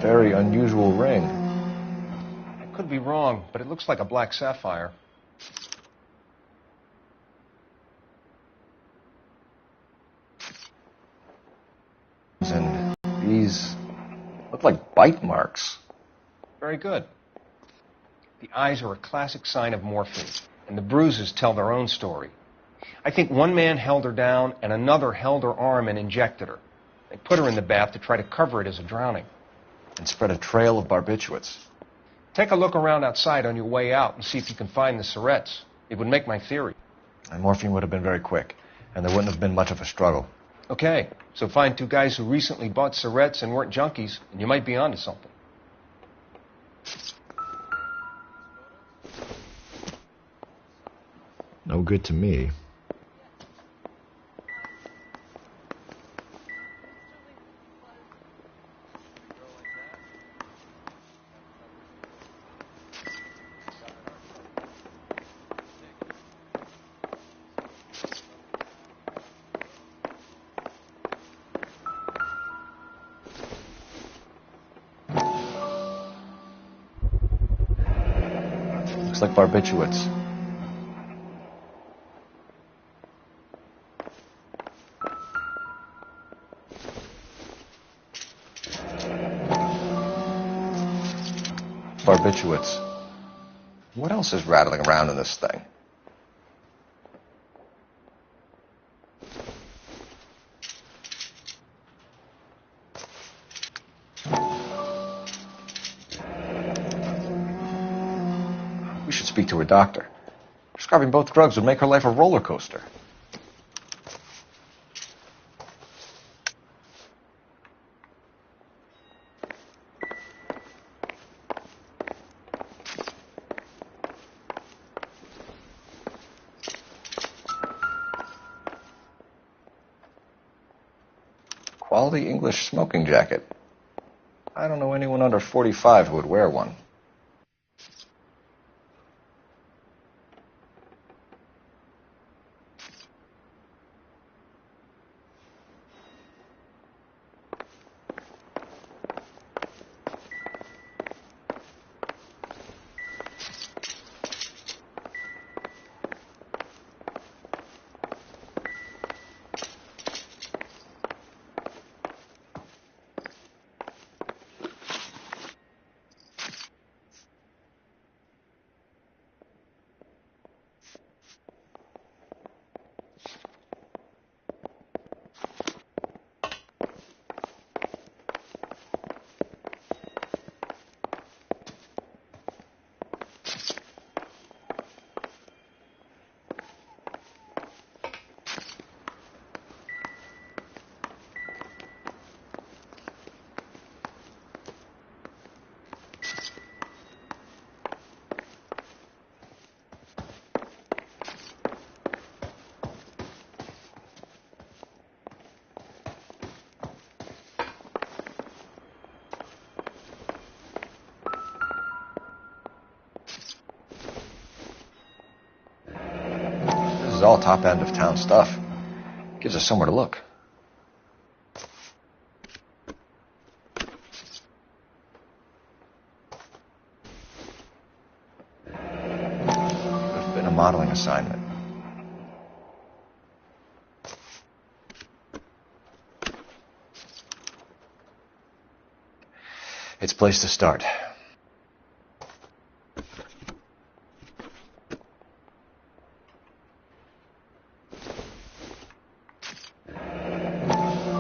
very unusual ring. I could be wrong, but it looks like a black sapphire. And these look like bite marks. Very good. The eyes are a classic sign of morphine, and the bruises tell their own story. I think one man held her down and another held her arm and injected her. They put her in the bath to try to cover it as a drowning. And spread a trail of barbiturates. Take a look around outside on your way out and see if you can find the syrettes. It would make my theory. And morphine would have been very quick, and there wouldn't have been much of a struggle. Okay, so find two guys who recently bought syrettes and weren't junkies, and you might be onto something. No good to me. Looks like barbiturates. Barbiturates. What else is rattling around in this thing? We should speak to her doctor. Prescribing both drugs would make her life a roller coaster. Quality English smoking jacket. I don't know anyone under 45 who would wear one. This is all top end of town stuff. Gives us somewhere to look. Could have been a modeling assignment. It's a place to start.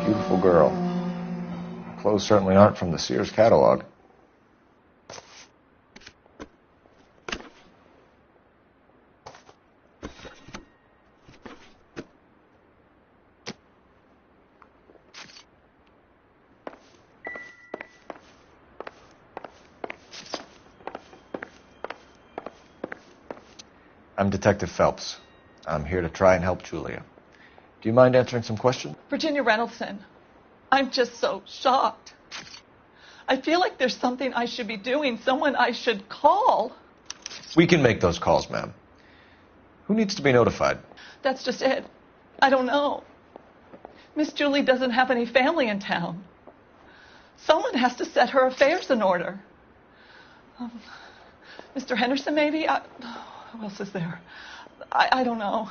Beautiful girl. Clothes certainly aren't from the Sears catalog. I'm Detective Phelps. I'm here to try and help Julia. Do you mind answering some questions? Virginia Reynoldson, I'm just so shocked. I feel like there's something I should be doing, someone I should call. We can make those calls, ma'am. Who needs to be notified? That's just it. I don't know. Miss Julie doesn't have any family in town. Someone has to set her affairs in order. Mr. Henderson, maybe? Who else is there? I don't know.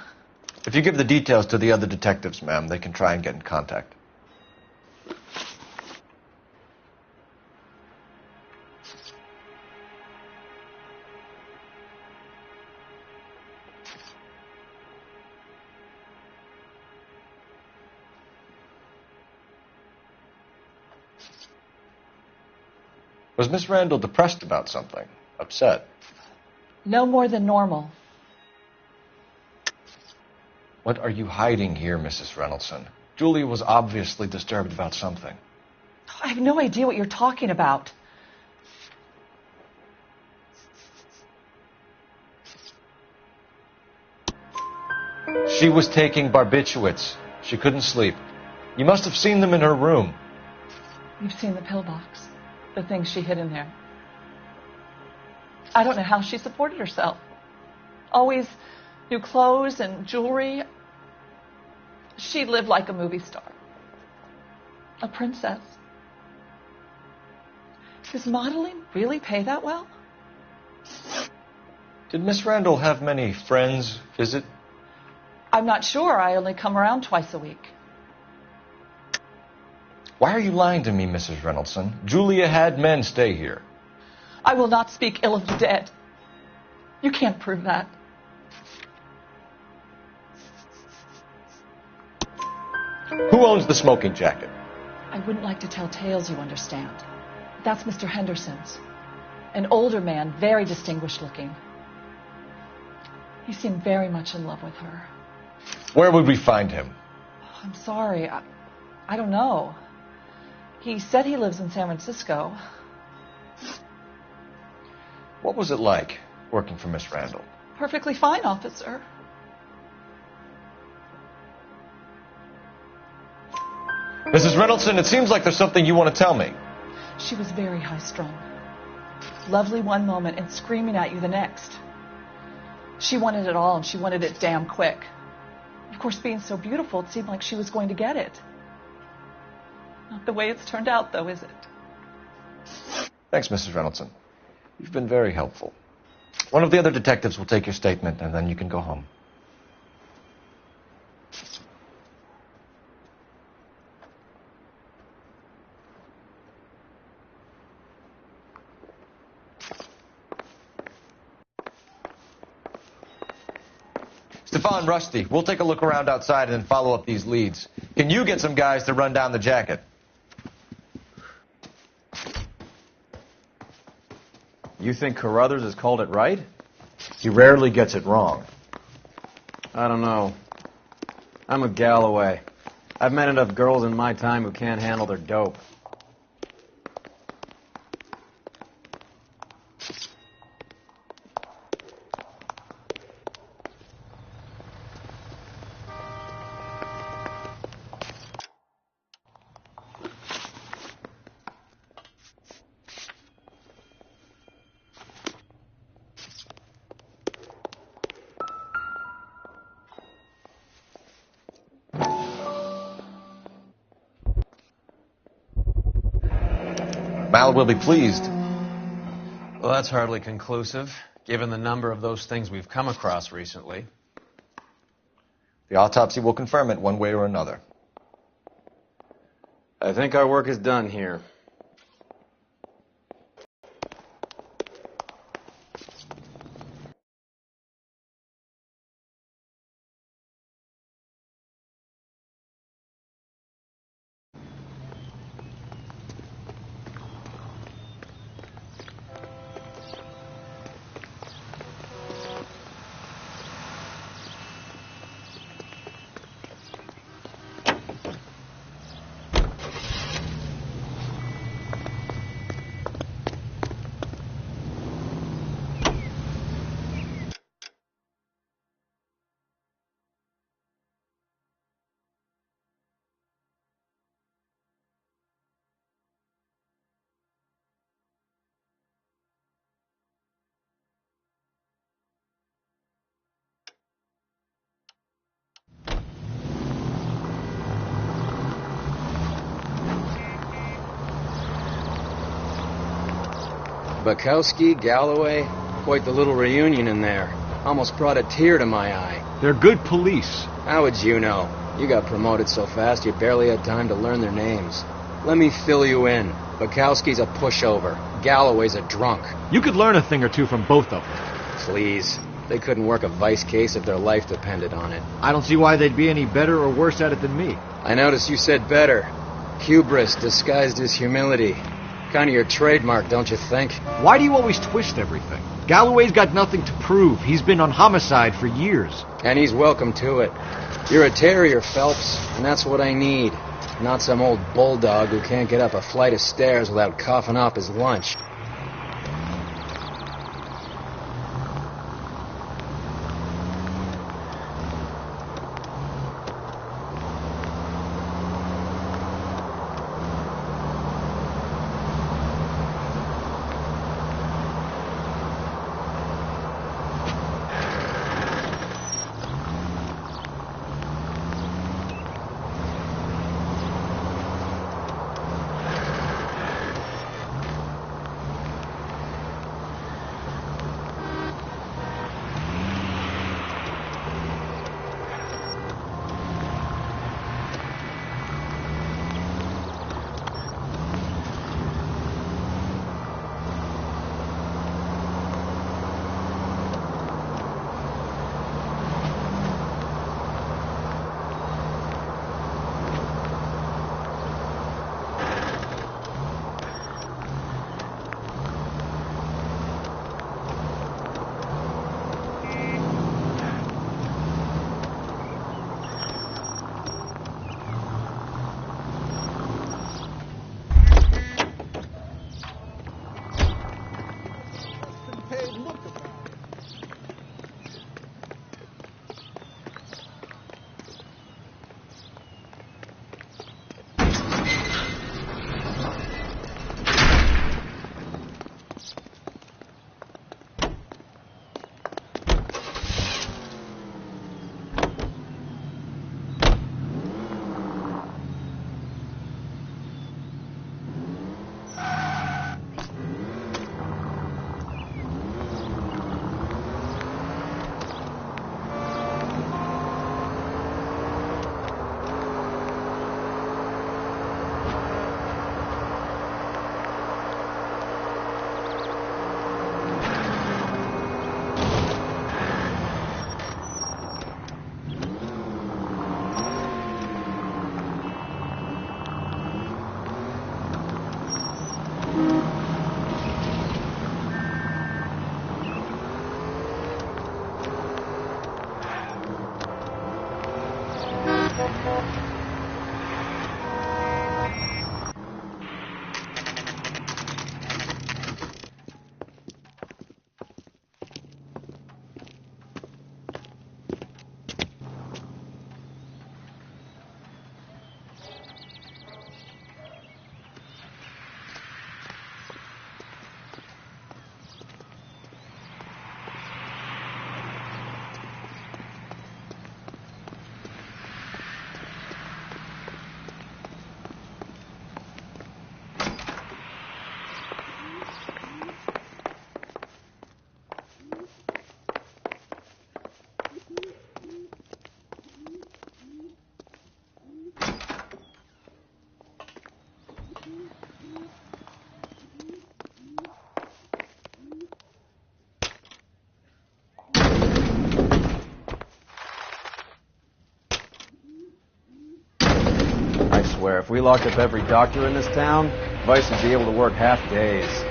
If you give the details to the other detectives, ma'am, they can try and get in contact. Was Miss Randall depressed about something? Upset? No more than normal. What are you hiding here, Mrs. Reynoldsson? Julia was obviously disturbed about something. I have no idea what you're talking about. She was taking barbiturates. She couldn't sleep. You must have seen them in her room. You've seen the pillbox, the things she hid in there. I don't know how she supported herself. Always new clothes and jewelry. She lived like a movie star. A princess. Does modeling really pay that well? Did Miss Randall have many friends visit? I'm not sure. I only come around twice a week. Why are you lying to me, Mrs. Reynoldsson? Julia had men stay here. I will not speak ill of the dead. You can't prove that. Who owns the smoking jacket? I wouldn't like to tell tales, you understand. That's Mr. Henderson's. An older man, very distinguished looking. He seemed very much in love with her. Where would we find him? I'm sorry. I don't know. He said he lives in San Francisco. What was it like working for Miss Randall? Perfectly fine, officer. Mrs. Reynoldsson, it seems like there's something you want to tell me. She was very high-strung. Lovely one moment and screaming at you the next. She wanted it all, and she wanted it damn quick. Of course, being so beautiful, it seemed like she was going to get it. Not the way it's turned out, though, is it? Thanks, Mrs. Reynoldsson. You've been very helpful. One of the other detectives will take your statement, and then you can go home. Stefan, Rusty, we'll take a look around outside and then follow up these leads. Can you get some guys to run down the jacket? You think Carruthers has called it right? He rarely gets it wrong. I don't know. I'm a Galloway. I've met enough girls in my time who can't handle their dope. Mal will be pleased. Well, that's hardly conclusive, given the number of those things we've come across recently. The autopsy will confirm it one way or another. I think our work is done here. Bukowski, Galloway, quite the little reunion in there. Almost brought a tear to my eye. They're good police. How would you know? You got promoted so fast you barely had time to learn their names. Let me fill you in. Bukowski's a pushover. Galloway's a drunk. You could learn a thing or two from both of them. Please. They couldn't work a vice case if their life depended on it. I don't see why they'd be any better or worse at it than me. I noticed you said better. Hubris disguised as humility. Kind of your trademark, don't you think? Why do you always twist everything? Galloway's got nothing to prove. He's been on homicide for years. And he's welcome to it. You're a terrier, Phelps, and that's what I need. Not some old bulldog who can't get up a flight of stairs without coughing up his lunch. I swear, if we locked up every doctor in this town, Vice would be able to work half days.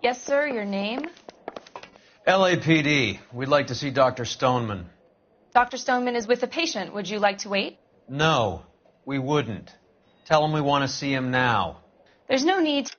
Yes, sir, your name? LAPD. We'd like to see Dr. Stoneman. Dr. Stoneman is with a patient. Would you like to wait? No, we wouldn't. Tell him we want to see him now. There's no need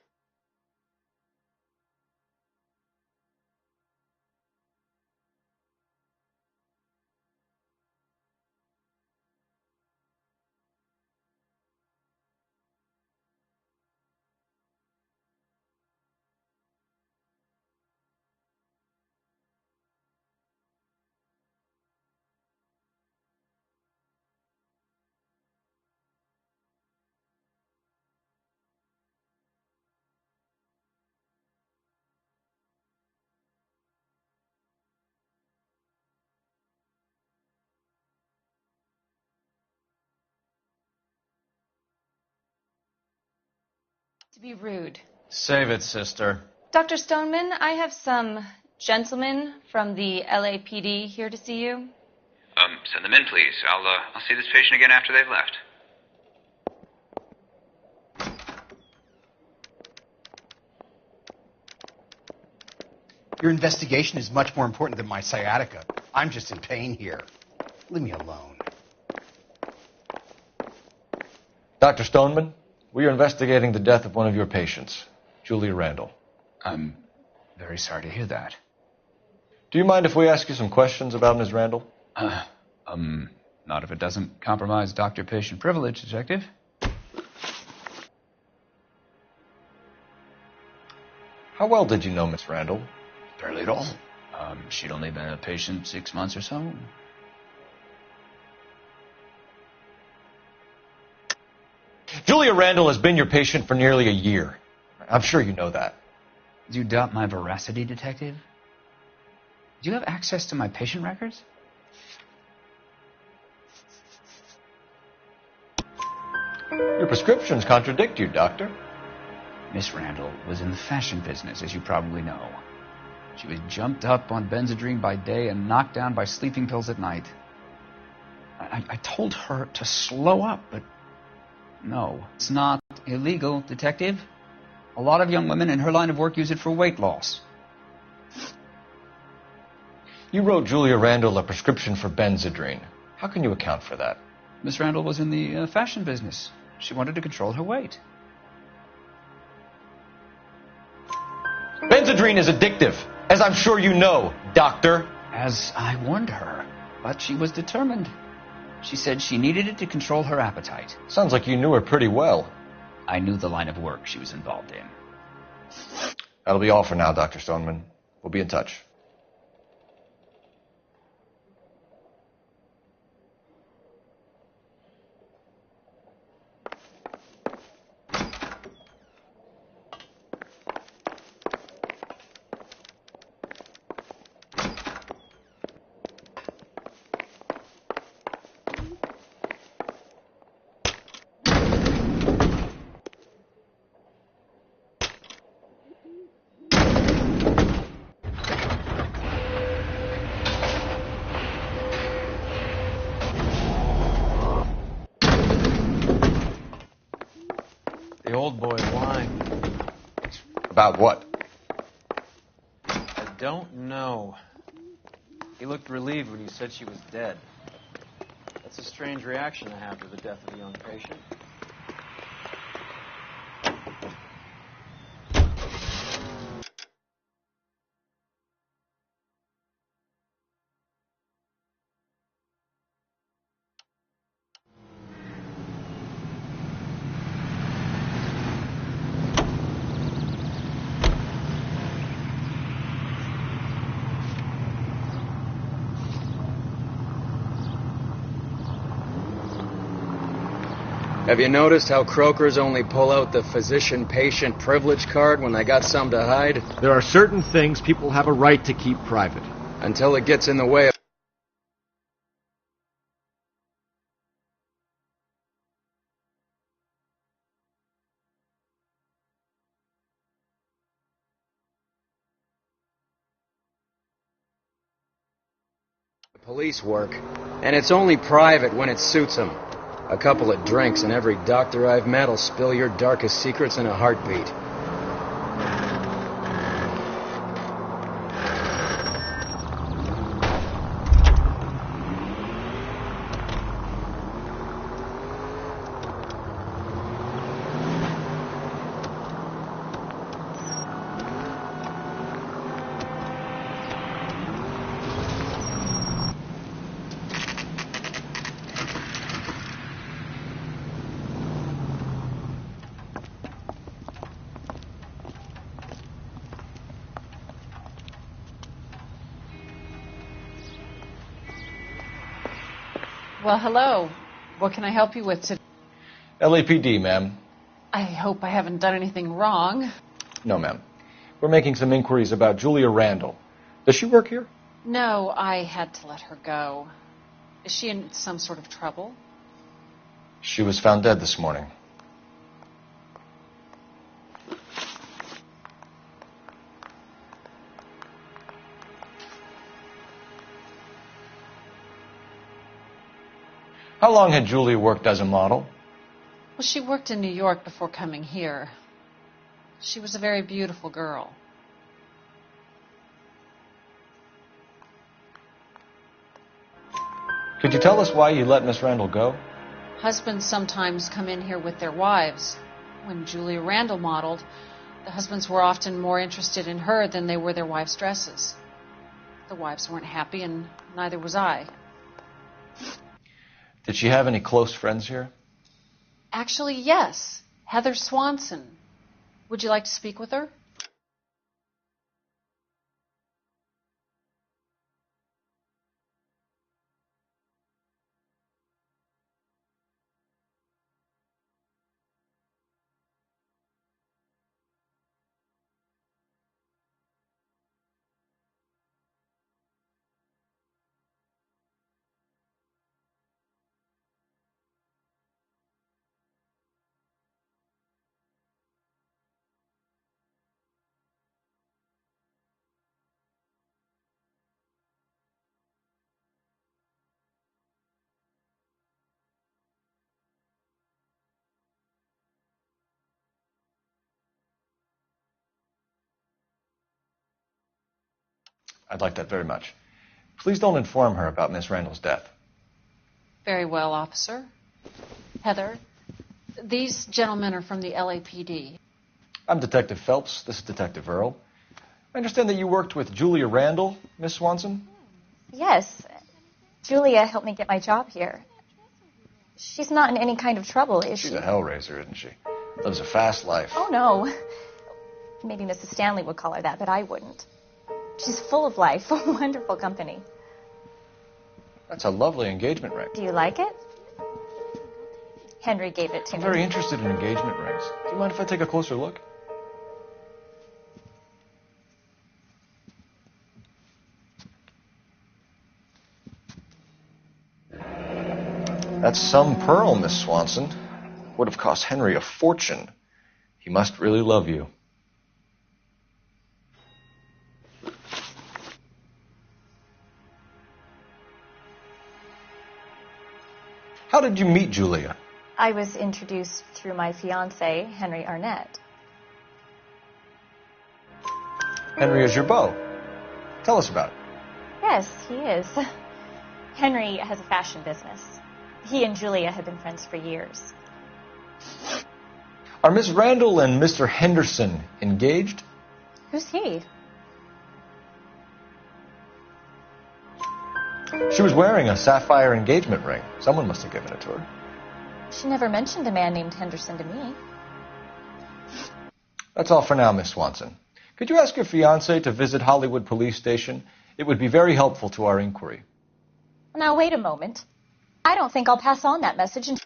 to be rude. Save it, sister. Dr. Stoneman, I have some gentlemen from the LAPD here to see you. Send them in, please. I'll see this patient again after they've left. Your investigation is much more important than my sciatica. I'm just in pain here. Leave me alone. Dr. Stoneman, we are investigating the death of one of your patients, Julia Randall. I'm very sorry to hear that. Do you mind if we ask you some questions about Ms. Randall? Not if it doesn't compromise doctor-patient privilege, Detective. How well did you know Miss Randall? Barely at all. She'd only been a patient 6 months or so. Julia Randall has been your patient for nearly a year. I'm sure you know that. Do you doubt my veracity, Detective? Do you have access to my patient records? Your prescriptions contradict you, Doctor. Miss Randall was in the fashion business, as you probably know. She was jumped up on Benzedrine by day and knocked down by sleeping pills at night. I told her to slow up, but no. It's not illegal, Detective. A lot of young women in her line of work use it for weight loss. You wrote Julia Randall a prescription for Benzedrine. How can you account for that? Miss Randall was in the fashion business. She wanted to control her weight. Benzedrine is addictive, as I'm sure you know, Doctor. As I warned her, but she was determined. She said she needed it to control her appetite. Sounds like you knew her pretty well. I knew the line of work she was involved in. That'll be all for now, Dr. Stoneman. We'll be in touch. The old boy's lying. About what? I don't know. He looked relieved when you said she was dead. That's a strange reaction to have to the death of a young patient. Have you noticed how Croakers only pull out the physician-patient privilege card when they got some to hide? There are certain things people have a right to keep private. Until it gets in the way of... police work. And it's only private when it suits them. A couple of drinks and every doctor I've met will spill your darkest secrets in a heartbeat. Well, hello. What can I help you with today? LAPD, ma'am. I hope I haven't done anything wrong. No, ma'am. We're making some inquiries about Julia Randall. Does she work here? No, I had to let her go. Is she in some sort of trouble? She was found dead this morning. How long had Julia worked as a model? Well, she worked in New York before coming here. She was a very beautiful girl. Could you tell us why you let Miss Randall go? Husbands sometimes come in here with their wives. When Julia Randall modeled, the husbands were often more interested in her than they were their wives' dresses. The wives weren't happy, and neither was I. Did she have any close friends here? Actually, yes. Heather Swanson. Would you like to speak with her? I'd like that very much. Please don't inform her about Miss Randall's death. Very well, officer. Heather, these gentlemen are from the LAPD. I'm Detective Phelps. This is Detective Earl. I understand that you worked with Julia Randall, Miss Swanson? Yes. Julia helped me get my job here. She's not in any kind of trouble, is she? She's a hellraiser, isn't she? Lives a fast life. Oh, no. Maybe Mrs. Stanley would call her that, but I wouldn't. She's full of life, wonderful company. That's a lovely engagement ring. Do you like it? Henry gave it to I'm me. very interested in engagement rings. Do you mind if I take a closer look? That's some pearl, Miss Swanson. Would have cost Henry a fortune. He must really love you. How did you meet Julia? I was introduced through my fiancé, Henry Arnett. Henry is your beau. Tell us about it. Yes, he is. Henry has a fashion business. He and Julia have been friends for years. Are Miss Randall and Mr. Henderson engaged? Who's he? She was wearing a sapphire engagement ring. Someone must have given it to her. She never mentioned a man named Henderson to me. That's all for now, Miss Swanson. Could you ask your fiancé to visit Hollywood Police Station? It would be very helpful to our inquiry. Now, wait a moment. I don't think I'll pass on that message until...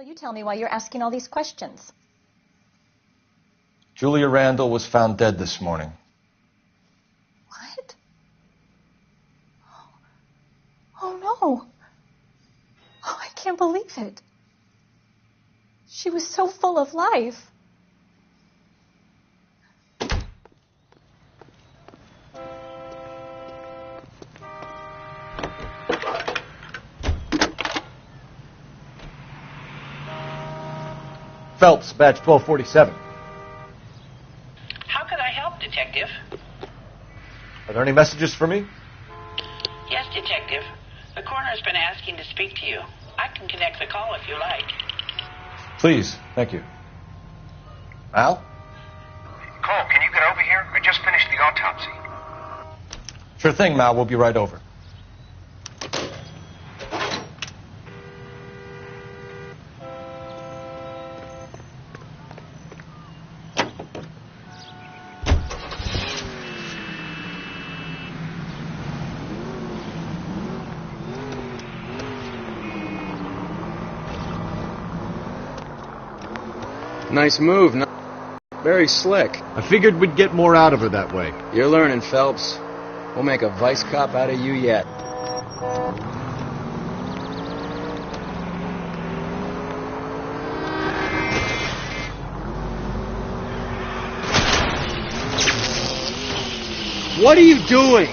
You tell me why you're asking all these questions. Julia Randall was found dead this morning. What? Oh, no. Oh, I can't believe it. She was so full of life. Phelps, badge 1247. How could I help, Detective? Are there any messages for me? Yes, Detective. The coroner's been asking to speak to you. I can connect the call if you like. Please, thank you. Al? Cole, can you get over here? I just finished the autopsy. Sure thing, Mal. We'll be right over. Nice move. Very slick. I figured we'd get more out of her that way. You're learning, Phelps. We'll make a vice cop out of you yet. What are you doing?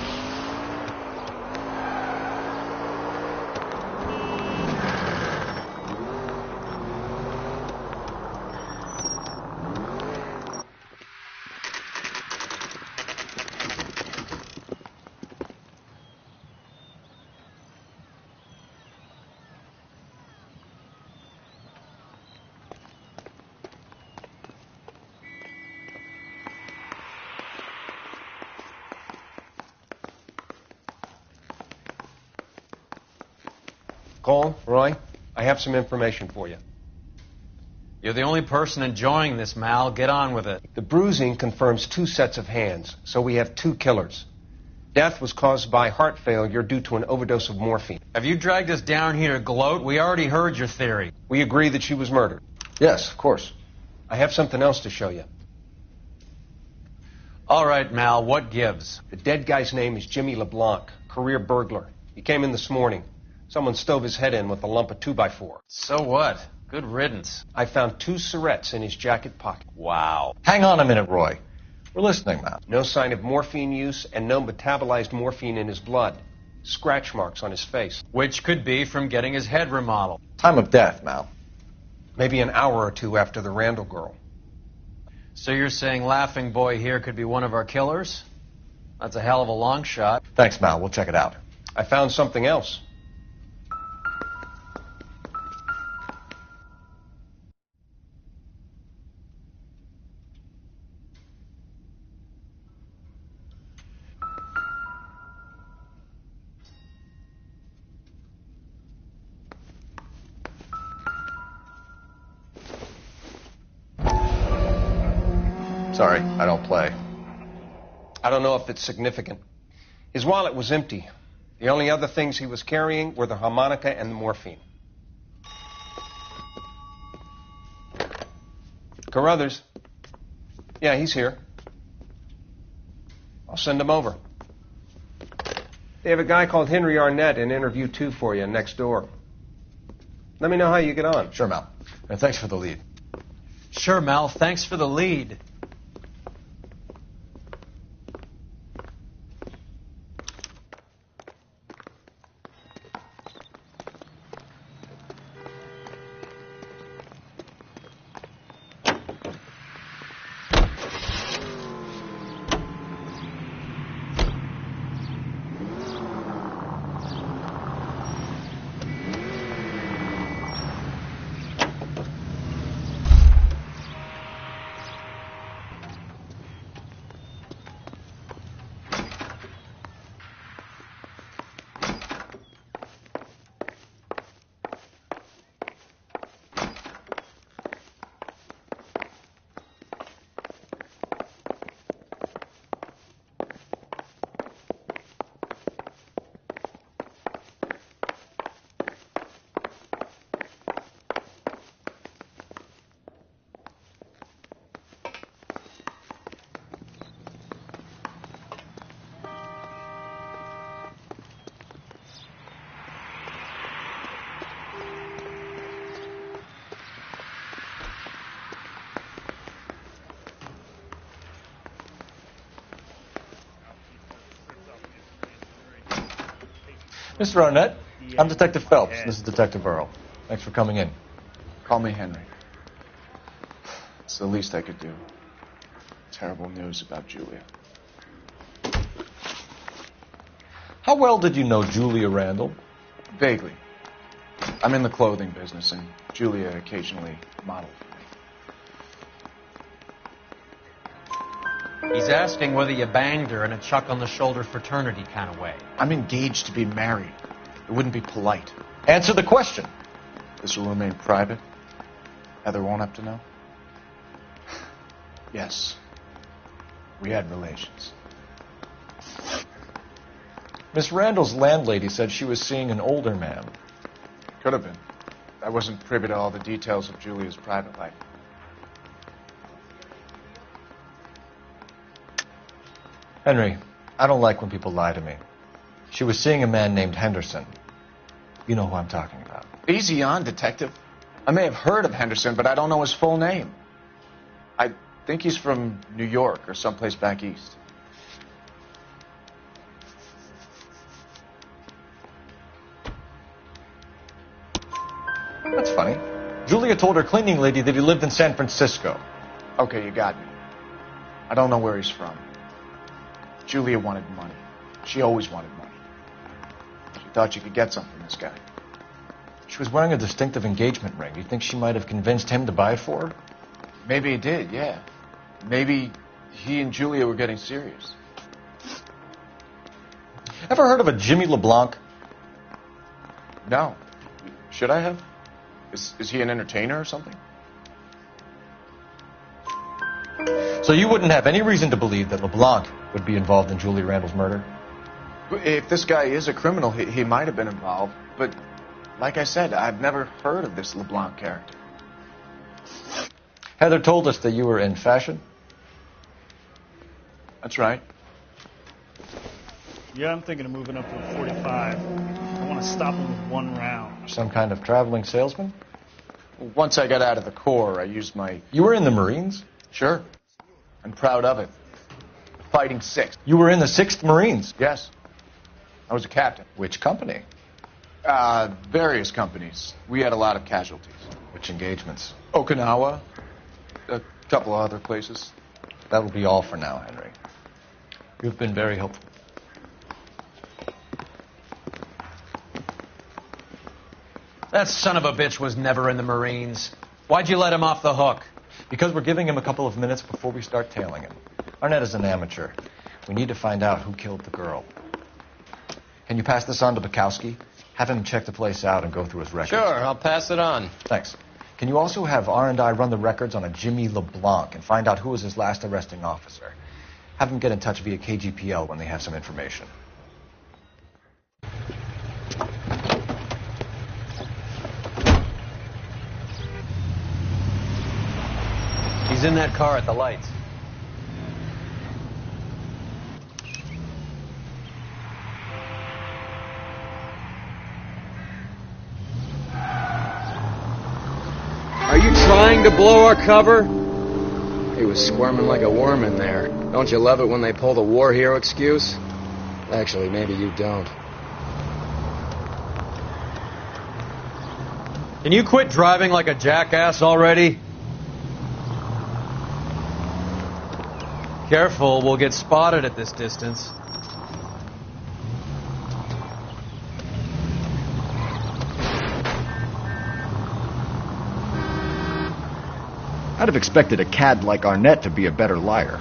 Cole, Roy, I have some information for you. You're the only person enjoying this, Mal. Get on with it. The bruising confirms 2 sets of hands, so we have 2 killers. Death was caused by heart failure due to an overdose of morphine. Have you dragged us down here to gloat? We already heard your theory. We agree that she was murdered. Yes, of course. I have something else to show you. All right, Mal, what gives? The dead guy's name is Jimmy LeBlanc, career burglar. He came in this morning. Someone stove his head in with a lump of 2x4. So what? Good riddance. I found 2 cigarettes in his jacket pocket. Wow. Hang on a minute, Roy. We're listening, Mal. No sign of morphine use and no metabolized morphine in his blood. Scratch marks on his face. Which could be from getting his head remodeled. Time of death, Mal. Maybe an hour or 2 after the Randall girl. So you're saying Laughing Boy here could be one of our killers? That's a hell of a long shot. Thanks, Mal. We'll check it out. I found something else. Sorry, I don't play. I don't know if it's significant. His wallet was empty. The only other things he was carrying were the harmonica and the morphine. Carruthers. Yeah, he's here. I'll send him over. They have a guy called Henry Arnett in interview 2 for you next door. Let me know how you get on. Sure, Mal. And thanks for the lead. Sure, Mal. Thanks for the lead. Mr. Arnett, I'm Detective Phelps. This is Detective Earl. Thanks for coming in. Call me Henry. the least I could do. Terrible news about Julia. How well did you know Julia Randall? Vaguely. I'm in the clothing business, and Julia occasionally modeled for me. He's asking whether you banged her in a chuck-on-the-shoulder fraternity kind of way. I'm engaged to be married. It wouldn't be polite. Answer the question. This will remain private. Heather won't have to know. Yes. We had relations. Miss Randall's landlady said she was seeing an older man. Could have been. I wasn't privy to all the details of Julia's private life. Henry, I don't like when people lie to me. She was seeing a man named Henderson. You know who I'm talking about. Easy on, detective. I may have heard of Henderson, but I don't know his full name. I think he's from New York or someplace back east. That's funny. Julia told her cleaning lady that he lived in San Francisco. Okay, you got me. I don't know where he's from. Julia wanted money. She always wanted money. She thought she could get some from this guy. She was wearing a distinctive engagement ring. You think she might have convinced him to buy it for her? Maybe he did, yeah. Maybe he and Julia were getting serious. Ever heard of a Jimmy LeBlanc? No. Should I have? Is he an entertainer or something? So you wouldn't have any reason to believe that LeBlanc would be involved in Julia Randall's murder? If this guy is a criminal, he might have been involved. But like I said, I've never heard of this LeBlanc character. Heather told us that you were in fashion. That's right. Yeah, I'm thinking of moving up to a 45. I want to stop him with one round. Some kind of traveling salesman? Once I got out of the Corps, I used my... You were in the Marines? Sure. I'm proud of it. Fighting 6th. You were in the 6th Marines? Yes. I was a captain. Which company? Various companies. We had a lot of casualties. Which engagements? Okinawa. A couple of other places. That will be all for now, Henry. You've been very helpful. That son of a bitch was never in the Marines. Why'd you let him off the hook? Because we're giving him a couple of minutes before we start tailing him. Arnett is an amateur. We need to find out who killed the girl. Can you pass this on to Bukowski? Have him check the place out and go through his records. Sure, I'll pass it on. Thanks. Can you also have R&I run the records on a Jimmy LeBlanc and find out who was his last arresting officer? Have him get in touch via KGPL when they have some information. He's in that car at the lights. Are you trying to blow our cover? He was squirming like a worm in there. Don't you love it when they pull the war hero excuse? Actually, maybe you don't. Can you quit driving like a jackass already? Careful, we'll get spotted at this distance. I'd have expected a cad like Arnett to be a better liar.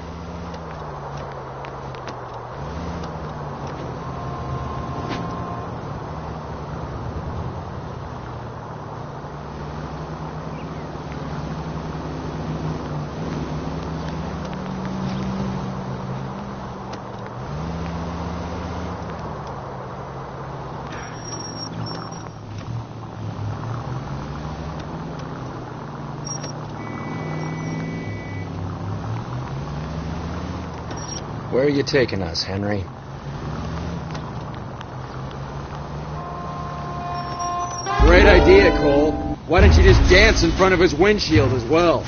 Where are you taking us, Henry? Great idea, Cole. Why don't you just dance in front of his windshield as well?